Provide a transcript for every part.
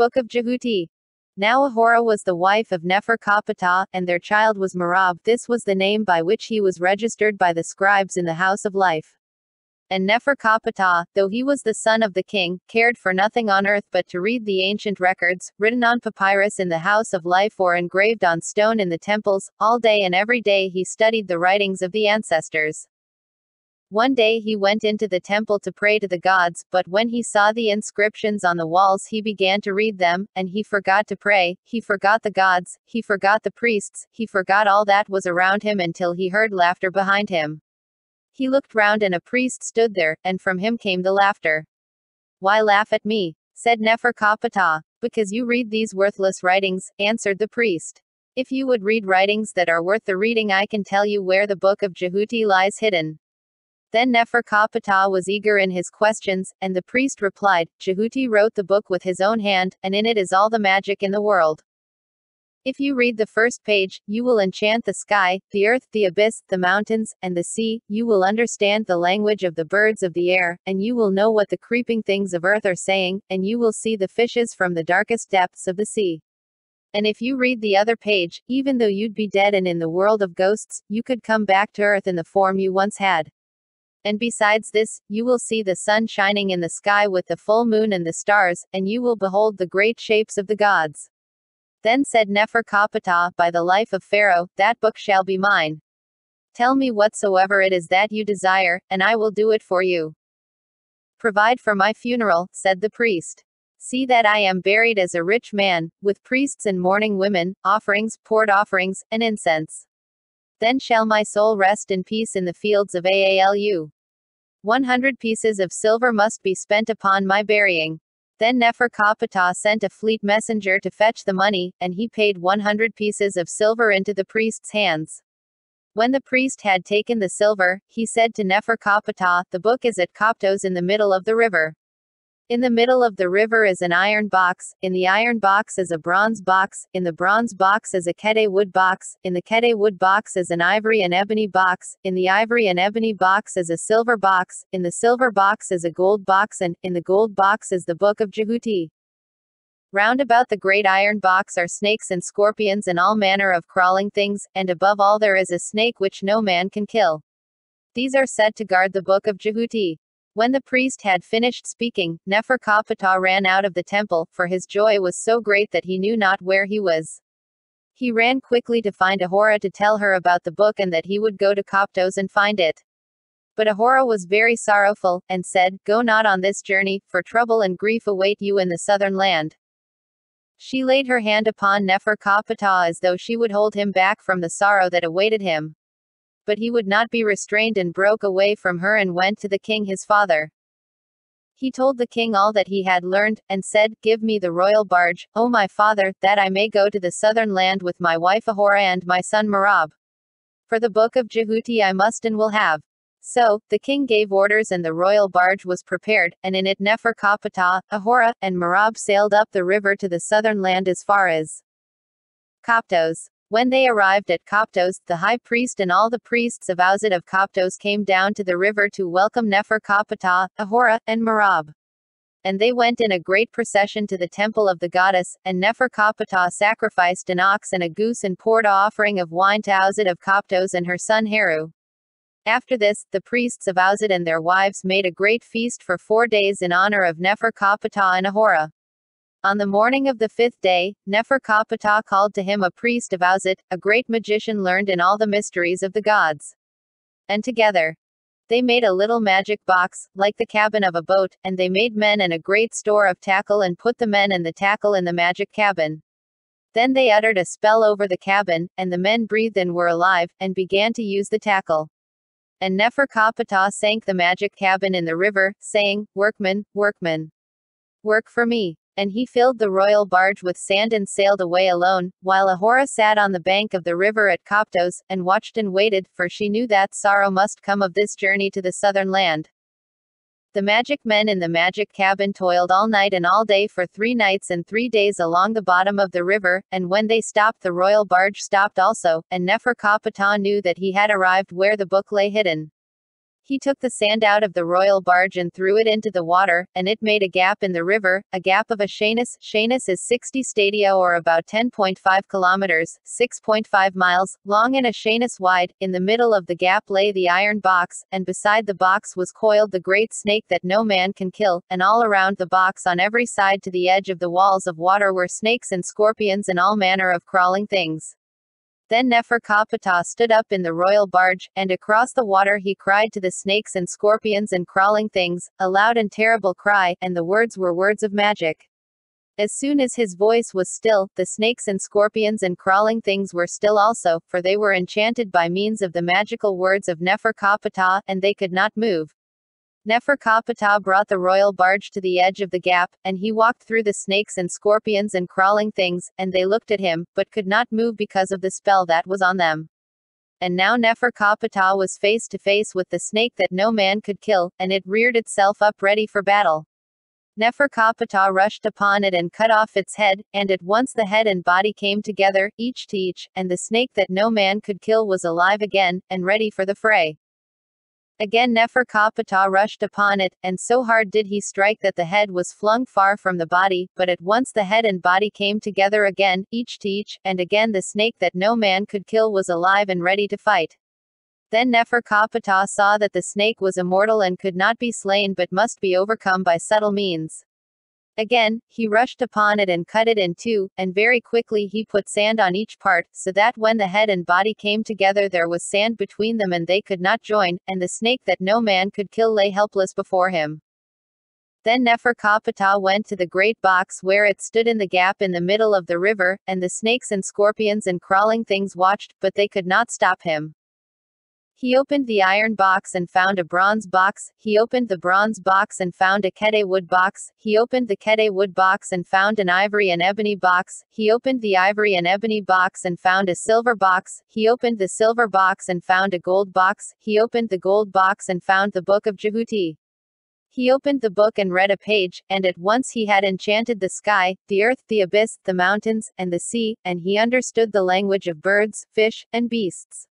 Book of Djehuti. Now Ahura was the wife of Nefer-Kapatah, and their child was Merab. This was the name by which he was registered by the scribes in the house of life. And Nefer-Kapatah, though he was the son of the king, cared for nothing on earth but to read the ancient records, written on papyrus in the house of life or engraved on stone in the temples. All day and every day he studied the writings of the ancestors. One day he went into the temple to pray to the gods, but when he saw the inscriptions on the walls he began to read them, and he forgot to pray, he forgot the gods, he forgot the priests, he forgot all that was around him until he heard laughter behind him. He looked round and a priest stood there, and from him came the laughter. "Why laugh at me?" said Nefer-Kapatah. "Because you read these worthless writings," answered the priest. "If you would read writings that are worth the reading, I can tell you where the book of Djehuti lies hidden." Then Nefer-Kapatah was eager in his questions, and the priest replied, "Djehuti wrote the book with his own hand, and in it is all the magic in the world. If you read the first page, you will enchant the sky, the earth, the abyss, the mountains, and the sea. You will understand the language of the birds of the air, and you will know what the creeping things of earth are saying, and you will see the fishes from the darkest depths of the sea. And if you read the other page, even though you'd be dead and in the world of ghosts, you could come back to earth in the form you once had. And besides this, you will see the sun shining in the sky with the full moon and the stars, and you will behold the great shapes of the gods." Then said Nefer-Kapatah, "By the life of Pharaoh, that book shall be mine. Tell me whatsoever it is that you desire, and I will do it for you." "Provide for my funeral," said the priest. "See that I am buried as a rich man, with priests and mourning women, offerings, poured offerings, and incense. Then shall my soul rest in peace in the fields of Aalu. 100 pieces of silver must be spent upon my burying." Then Nefer-Kapatah sent a fleet messenger to fetch the money, and he paid 100 pieces of silver into the priest's hands. When the priest had taken the silver, he said to Nefer-Kapatah, "The book is at Koptos in the middle of the river. In the middle of the river is an iron box, in the iron box is a bronze box, in the bronze box is a Kedeh wood box, in the Kedeh wood box is an ivory and ebony box, in the ivory and ebony box is a silver box, in the silver box is a gold box, and in the gold box is the book of Djehuti. Round about the great iron box are snakes and scorpions and all manner of crawling things, and above all there is a snake which no man can kill. These are set to guard the book of Djehuti." When the priest had finished speaking, Nefer-Kapatah ran out of the temple, for his joy was so great that he knew not where he was. He ran quickly to find Ahura to tell her about the book and that he would go to Koptos and find it. But Ahura was very sorrowful, and said, "Go not on this journey, for trouble and grief await you in the southern land." She laid her hand upon Nefer-Kapatah as though she would hold him back from the sorrow that awaited him. But he would not be restrained and broke away from her and went to the king his father. He told the king all that he had learned, and said, "Give me the royal barge, O my father, that I may go to the southern land with my wife Ahura and my son Merab. For the book of Djehuti I must and will have." So, the king gave orders and the royal barge was prepared, and in it Nefer-Kapatah, Ahura, and Merab sailed up the river to the southern land as far as Koptos. When they arrived at Koptos, the high priest and all the priests of Auzit of Koptos came down to the river to welcome Nefer-Kapatah, Ahura, and Merab. And they went in a great procession to the temple of the goddess, and Nefer-Kapatah sacrificed an ox and a goose and poured an offering of wine to Auzit of Koptos and her son Heru. After this, the priests of Auzit and their wives made a great feast for 4 days in honor of Nefer-Kapatah and Ahura. On the morning of the 5th day, Nefer-Kapatah called to him a priest of Auzit, a great magician learned in all the mysteries of the gods. And together they made a little magic box, like the cabin of a boat, and they made men and a great store of tackle and put the men and the tackle in the magic cabin. Then they uttered a spell over the cabin, and the men breathed and were alive, and began to use the tackle. And Nefer-Kapatah sank the magic cabin in the river, saying, "Workmen, workmen, work for me." And he filled the royal barge with sand and sailed away alone, while Ahura sat on the bank of the river at Koptos, and watched and waited, for she knew that sorrow must come of this journey to the southern land. The magic men in the magic cabin toiled all night and all day for 3 nights and 3 days along the bottom of the river, and when they stopped the royal barge stopped also, and Nefer-Kapatah knew that he had arrived where the book lay hidden. He took the sand out of the royal barge and threw it into the water, and it made a gap in the river, a gap of a shanus. Shanus is 60 stadia or about 10.5 kilometers, 6.5 miles, long and a shanus wide. In the middle of the gap lay the iron box, and beside the box was coiled the great snake that no man can kill, and all around the box on every side to the edge of the walls of water were snakes and scorpions and all manner of crawling things. Then Neferkaptah stood up in the royal barge, and across the water he cried to the snakes and scorpions and crawling things, a loud and terrible cry, and the words were words of magic. As soon as his voice was still, the snakes and scorpions and crawling things were still also, for they were enchanted by means of the magical words of Neferkaptah, and they could not move. Neferkaptah brought the royal barge to the edge of the gap, and he walked through the snakes and scorpions and crawling things, and they looked at him, but could not move because of the spell that was on them. And now Neferkaptah was face to face with the snake that no man could kill, and it reared itself up ready for battle. Neferkaptah rushed upon it and cut off its head, and at once the head and body came together, each to each, and the snake that no man could kill was alive again, and ready for the fray. Again Neferkaptah rushed upon it, and so hard did he strike that the head was flung far from the body, but at once the head and body came together again, each to each, and again the snake that no man could kill was alive and ready to fight. Then Neferkaptah saw that the snake was immortal and could not be slain but must be overcome by subtle means. Again, he rushed upon it and cut it in two, and very quickly he put sand on each part, so that when the head and body came together there was sand between them and they could not join, and the snake that no man could kill lay helpless before him. Then Neferkaptah went to the great box where it stood in the gap in the middle of the river, and the snakes and scorpions and crawling things watched, but they could not stop him. He opened the iron box and found a bronze box, he opened the bronze box and found a Kete wood box, he opened the Kete wood box and found an ivory and ebony box, he opened the ivory and ebony box and found a silver box, he opened the silver box and found a gold box, he opened the gold box and found the book of Djehuti. He opened the book and read a page, and at once he had enchanted the sky, the earth, the abyss, the mountains, and the sea, and he understood the language of birds, fish, and beasts.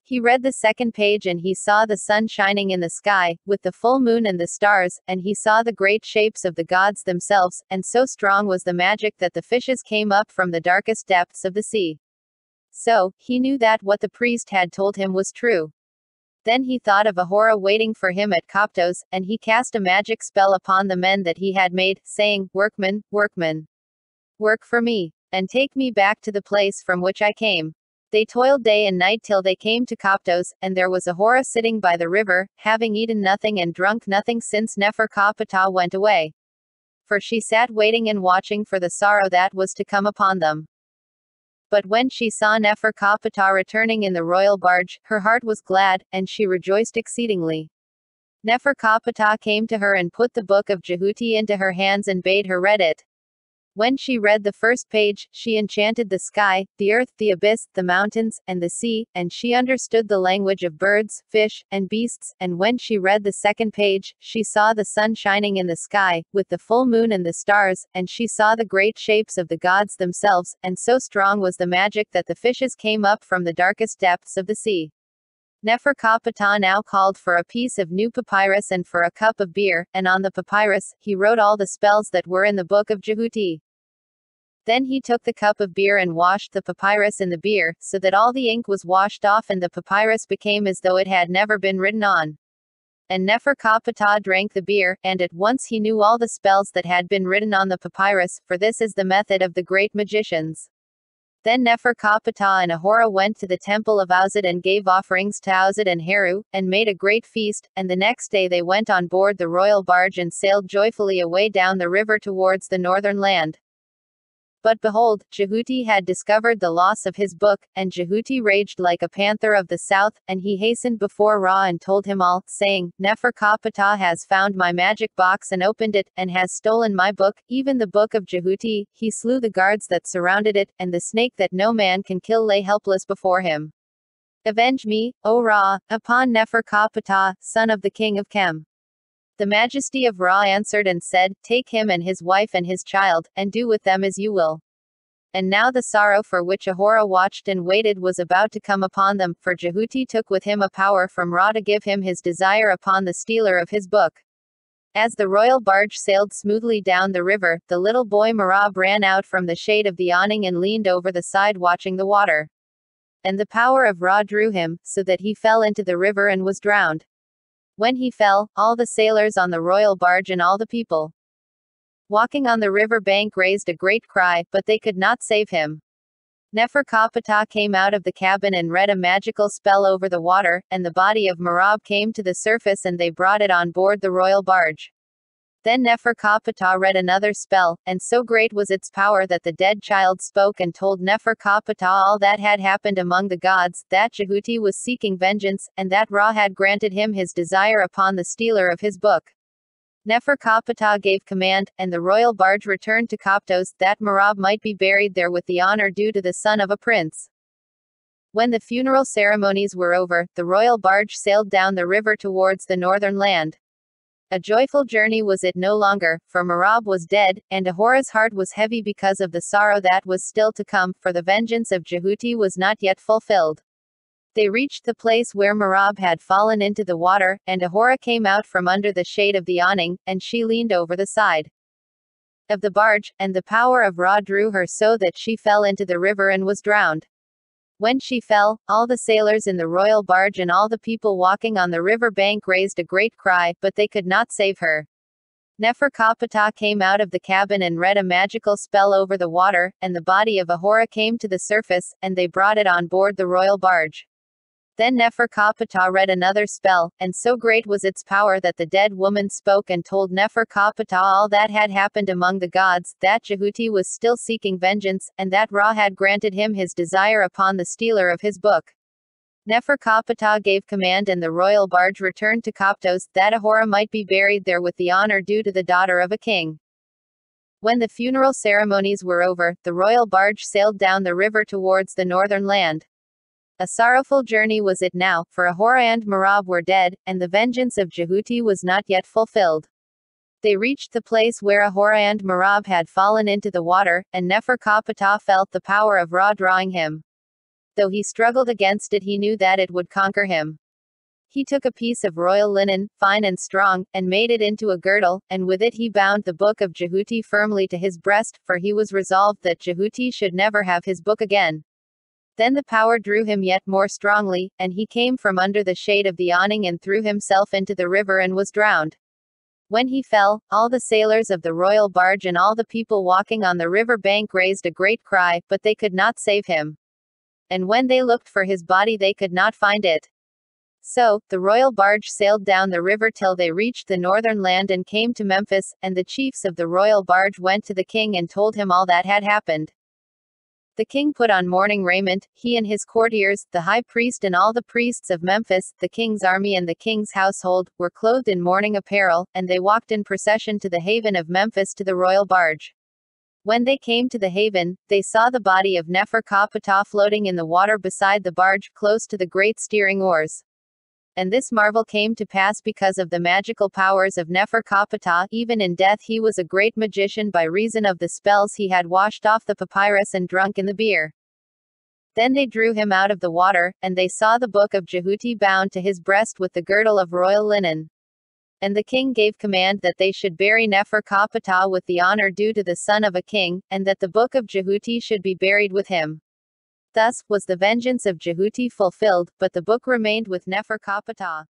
He read the second page and he saw the sun shining in the sky, with the full moon and the stars, and he saw the great shapes of the gods themselves, and so strong was the magic that the fishes came up from the darkest depths of the sea. So, he knew that what the priest had told him was true. Then he thought of Ahura waiting for him at Koptos, and he cast a magic spell upon the men that he had made, saying, "Workmen, workmen, work for me, and take me back to the place from which I came." They toiled day and night till they came to Koptos, and there was Ahura sitting by the river, having eaten nothing and drunk nothing since Neferkaptah went away. For she sat waiting and watching for the sorrow that was to come upon them. But when she saw Neferkaptah returning in the royal barge, her heart was glad, and she rejoiced exceedingly. Neferkaptah came to her and put the book of Djehuti into her hands and bade her read it. When she read the first page, she enchanted the sky, the earth, the abyss, the mountains, and the sea, and she understood the language of birds, fish, and beasts, and when she read the second page, she saw the sun shining in the sky, with the full moon and the stars, and she saw the great shapes of the gods themselves, and so strong was the magic that the fishes came up from the darkest depths of the sea. Neferkaptah now called for a piece of new papyrus and for a cup of beer, and on the papyrus, he wrote all the spells that were in the book of Djehuti. Then he took the cup of beer and washed the papyrus in the beer, so that all the ink was washed off and the papyrus became as though it had never been written on. And Neferkaptah drank the beer, and at once he knew all the spells that had been written on the papyrus, for this is the method of the great magicians. Then Neferkaptah and Ahura went to the temple of Auzit and gave offerings to Auzit and Heru, and made a great feast, and the next day they went on board the royal barge and sailed joyfully away down the river towards the northern land. But behold, Djehuti had discovered the loss of his book, and Djehuti raged like a panther of the south, and he hastened before Ra and told him all, saying, "Neferkaptah has found my magic box and opened it, and has stolen my book, even the book of Djehuti. He slew the guards that surrounded it, and the snake that no man can kill lay helpless before him. Avenge me, O Ra, upon Neferkaptah, son of the king of Kem." The majesty of Ra answered and said, "Take him and his wife and his child, and do with them as you will." And now the sorrow for which Ahura watched and waited was about to come upon them, for Djehuti took with him a power from Ra to give him his desire upon the stealer of his book. As the royal barge sailed smoothly down the river, the little boy Merab ran out from the shade of the awning and leaned over the side watching the water. And the power of Ra drew him, so that he fell into the river and was drowned. When he fell, all the sailors on the royal barge and all the people walking on the river bank raised a great cry, but they could not save him. Neferkaptah came out of the cabin and read a magical spell over the water, and the body of Merab came to the surface and they brought it on board the royal barge. Then Neferkaptah read another spell, and so great was its power that the dead child spoke and told Neferkaptah all that had happened among the gods, that Djehuti was seeking vengeance, and that Ra had granted him his desire upon the stealer of his book. Neferkaptah gave command, and the royal barge returned to Koptos, that Merab might be buried there with the honor due to the son of a prince. When the funeral ceremonies were over, the royal barge sailed down the river towards the northern land. A joyful journey was it no longer, for Merab was dead, and Ahura's heart was heavy because of the sorrow that was still to come, for the vengeance of Djehuti was not yet fulfilled. They reached the place where Merab had fallen into the water, and Ahura came out from under the shade of the awning, and she leaned over the side of the barge, and the power of Ra drew her so that she fell into the river and was drowned. When she fell, all the sailors in the royal barge and all the people walking on the river bank raised a great cry, but they could not save her. Neferkaptah came out of the cabin and read a magical spell over the water, and the body of Ahura came to the surface, and they brought it on board the royal barge. Then Neferkaptah read another spell, and so great was its power that the dead woman spoke and told Neferkaptah all that had happened among the gods, that Djehuti was still seeking vengeance, and that Ra had granted him his desire upon the stealer of his book. Neferkaptah gave command and the royal barge returned to Koptos, that Ahura might be buried there with the honor due to the daughter of a king. When the funeral ceremonies were over, the royal barge sailed down the river towards the northern land. A sorrowful journey was it now, for Ahura and Merab were dead, and the vengeance of Djehuti was not yet fulfilled. They reached the place where Ahura and Merab had fallen into the water, and Neferkaptah felt the power of Ra drawing him. Though he struggled against it, he knew that it would conquer him. He took a piece of royal linen, fine and strong, and made it into a girdle, and with it he bound the book of Djehuti firmly to his breast, for he was resolved that Djehuti should never have his book again. Then the power drew him yet more strongly, and he came from under the shade of the awning and threw himself into the river and was drowned. When he fell, all the sailors of the royal barge and all the people walking on the river bank raised a great cry, but they could not save him. And when they looked for his body they could not find it. So, the royal barge sailed down the river till they reached the northern land and came to Memphis, and the chiefs of the royal barge went to the king and told him all that had happened. The king put on mourning raiment, he and his courtiers, the high priest and all the priests of Memphis, the king's army and the king's household, were clothed in mourning apparel, and they walked in procession to the haven of Memphis to the royal barge. When they came to the haven, they saw the body of Neferkaptah floating in the water beside the barge, close to the great steering oars. And this marvel came to pass because of the magical powers of Neferkaptah. Even in death he was a great magician by reason of the spells he had washed off the papyrus and drunk in the beer. Then they drew him out of the water, and they saw the book of Djehuti bound to his breast with the girdle of royal linen. And the king gave command that they should bury Neferkaptah with the honor due to the son of a king, and that the book of Djehuti should be buried with him. Thus was the vengeance of Djehuti fulfilled, but the book remained with Neferkaptah.